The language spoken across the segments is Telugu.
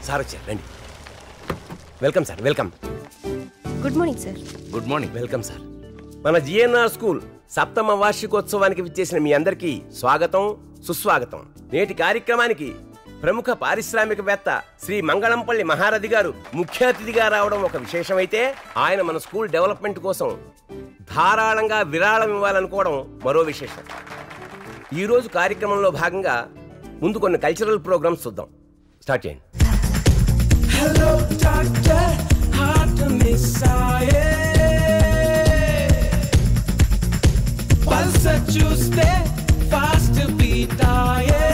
సార్ వచ్చారు రండి. Welcome sir, welcome. Good morning sir. Good morning. Welcome sir. మన జిఎన్ఆర్ స్కూల్ 7వ వార్షికోత్సవానికి విచ్చేసిన మీ అందరికీ స్వాగతం, సుస్వాగతం. నేటి కార్యక్రమానికి ప్రముఖ పారిశ్రామికవేత్త శ్రీ మంగళంపల్లి మహారథి గారు ముఖ్య అతిథిగా రావడం ఒక విశేషమైతే, ఆయన మన స్కూల్ డెవలప్మెంట్ కోసం ధారాళంగా విరాళం ఇవ్వాలనుకోవడం మరో విశేషం. ఈరోజు కార్యక్రమంలో భాగంగా ముందు కొన్ని కల్చరల్ ప్రోగ్రామ్స్ చూద్దాం. స్టార్ట్ చేయండి. Hello, doctor, hard to miss. Pulse చూస్తే fast beat aye.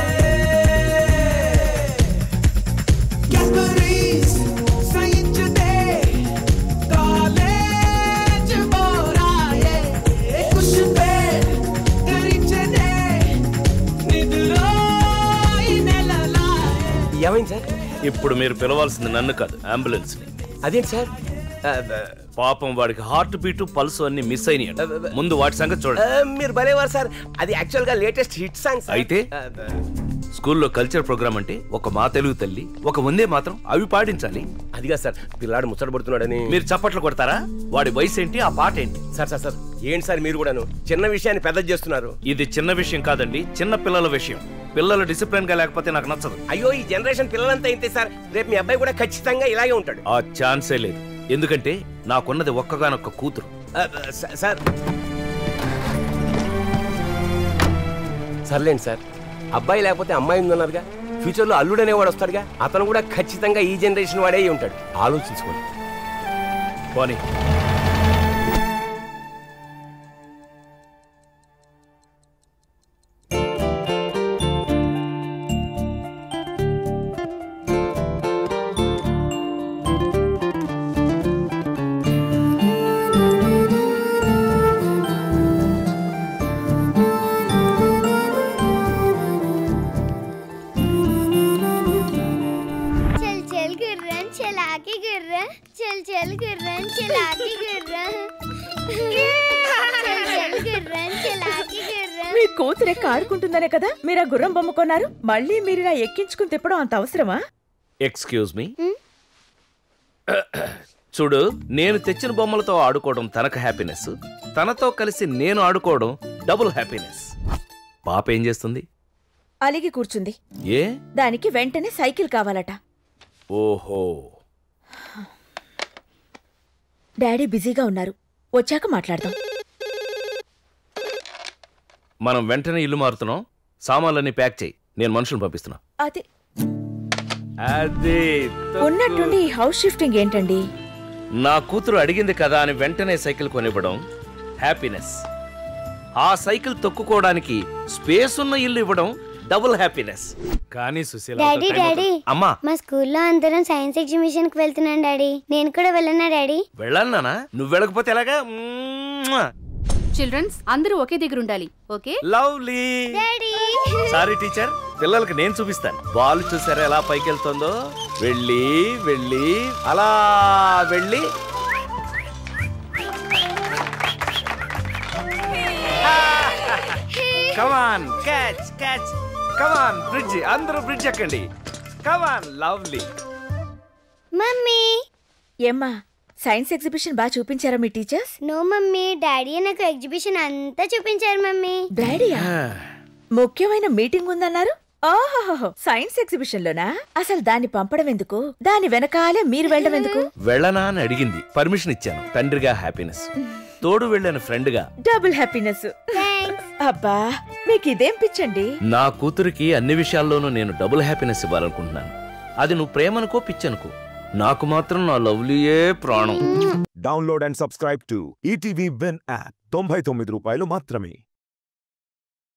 Cadbury's science day, college boraye. Kush bed karichne, nidroy nelalaye. ఏమైంది సార్? ఇప్పుడు మీరు పిలవాల్సింది నన్ను కాదు, అంబులెన్స్ ని. అదేంటి సార్? పాపం వాడికి హార్ట్ బీట్ పల్స్ అన్ని మిస్ అయినాయి. ముందు వాటి సంగతి చూడండి. మీరు భలేవారు సార్. అది యాక్చువల్ గా లేటెస్ట్ హిట్ సాంగ్. అయితే స్కూల్లో కల్చర్ ప్రోగ్రామ్ అంటే ఒక మా తెలుగు తల్లి, ఒక వందే మాత్రం అవి పాడించాలి. అదిగా సార్, పిల్లాడు ముచ్చటపడుతున్నాడని మీరు చప్పట్లు కొడతారా? వాడి వయసు ఏంటి, ఆ పాట ఏంటి? సార్ సార్ సార్ ఏంటి సార్ మీరు కూడాను చిన్న విషయాన్ని పెద్ద చేస్తున్నారు? ఇది చిన్న విషయం కాదండి, చిన్న పిల్లల విషయం. పిల్లలు డిసిప్లిన్ గా లేకపోతే నాకు నచ్చదు. అయ్యో, ఈ జనరేషన్ పిల్లలంతా ఇంతే సార్. రేపు మీ అబ్బాయి కూడా ఖచ్చితంగా ఇలాగే ఉంటాడు. ఆ ఛాన్సే లేదు. ఎందుకంటే నాకున్నది ఒక్కగానొక్క కూతురు. సార్ సర్లేండి సార్, అబ్బాయి లేకపోతే అమ్మాయి ఉందన్నారుగా, ఫ్యూచర్లో అల్లుడనేవాడు వస్తాడుగా, అతను కూడా ఖచ్చితంగా ఈ జనరేషన్ వాడే ఉంటాడు. ఆలోచించుకోండి. పోనీ మీ కూతురు ఎక్క ఆడుకుంటుందనే కదా మీరు ఆ గుర్రం బొమ్మ కొన్నారు. మళ్ళీ మీరు ఇలా ఎక్కించుకుని తిప్పడం అంత అవసరమా? Excuse me. చూడు, నేను తెచ్చిన బొమ్మలతో ఆడుకోవడం తనకు హ్యాపీనెస్, తనతో కలిసి నేను ఆడుకోవడం డబుల్ హ్యాపీనెస్. పాప ఏం చేస్తుంది? అలిగి కూర్చుంది. ఏ? దానికి వెంటనే సైకిల్ కావాలట. ఓహో. డాడీ బిజీగా ఉన్నారు, వచ్చాక మాట్లాడదాం. మనం వెంటనే ఇల్లు మారుతున్నాం. సామాన్లన్నీ ప్యాక్ చేయి, నేను మనుషులను పంపిస్తున్నా. అదే ఉన్నట్టుండి ఈ హౌస్ షిఫ్టింగ్ ఏంటండి? నా కూతురు అడిగింది కదా అని వెంటనే సైకిల్ కొనివ్వడం హ్యాపీనెస్. ఆ సైకిల్ తొక్కుకోవడానికి స్పేస్ ఉన్న ఇల్లు ఇవ్వడం డబుల్ హ్యాపీనెస్. కానీ సుశీల, డాడీ అమ్మా, మా స్కూల్లో అందరం సైన్స్ ఎగ్జిబిషన్ కి వెళ్తున్నాం డాడీ. నేను కూడా వెళ్ళనా డాడీ? వెళ్ళానా? నువ్వు వెళ్ళకపోతే ఎలాగా? చిల్డ్రన్స్ అందరూ ఒకే దగ్గర ఉండాలి. ఓకే? లవ్లీ. సారీ టీచర్, పిల్లలకి నేను చూపిస్తాను. బాల్ చూసారా ఎలా పైకి వెళ్తుందో? వెళ్ళి వెళ్ళి అలా వెళ్ళి కమాన్, క్యాచ్ క్యాచ్. కమాన్, బ్రిడ్జ్. అందరూ బ్రిడ్జ్ ఎక్కండి. కమాన్, లవ్లీ. మమ్మీ. ఏమ్మా, సైన్స్ ఎగ్జిబిషన్ బాగా చూపించారా మీ టీచర్స్? నో మమ్మీ, డాడీ నాకు ఎగ్జిబిషన్ అంతా చూపించారు మమ్మీ. డాడీయా? ముఖ్యమైన మీటింగ్ ఉందన్నారు. ఓహో, సైన్స్ ఎగ్జిబిషన్ లోనా? అసలు దాన్ని పంపడం ఎందుకు? దాని వెనకాలే మీరు వెళ్ళడం ఎందుకు? వెళ్ళనా అని అడిగింది, పర్మిషన్ ఇచ్చాను. తండ్రిగా హ్యాపీనెస్, తోడు వెళ్ళాను ఫ్రెండ్ గా డబుల్ హ్యాపీనెస్. అబ్బా, మీకు ఇదేం పిచ్చండి? నా కూతురికి అన్ని విషయాల్లోనూ నేను డబుల్ హ్యాపీనెస్ ఇవ్వాలనుకుంటున్నాను. అది నువ్వు ప్రేమనుకో పిచ్చనుకో, నాకు మాత్రం నా లవ్లీయే ప్రాణం. Download and subscribe to ETV win app. 99 రూపాయలు మాత్రమే.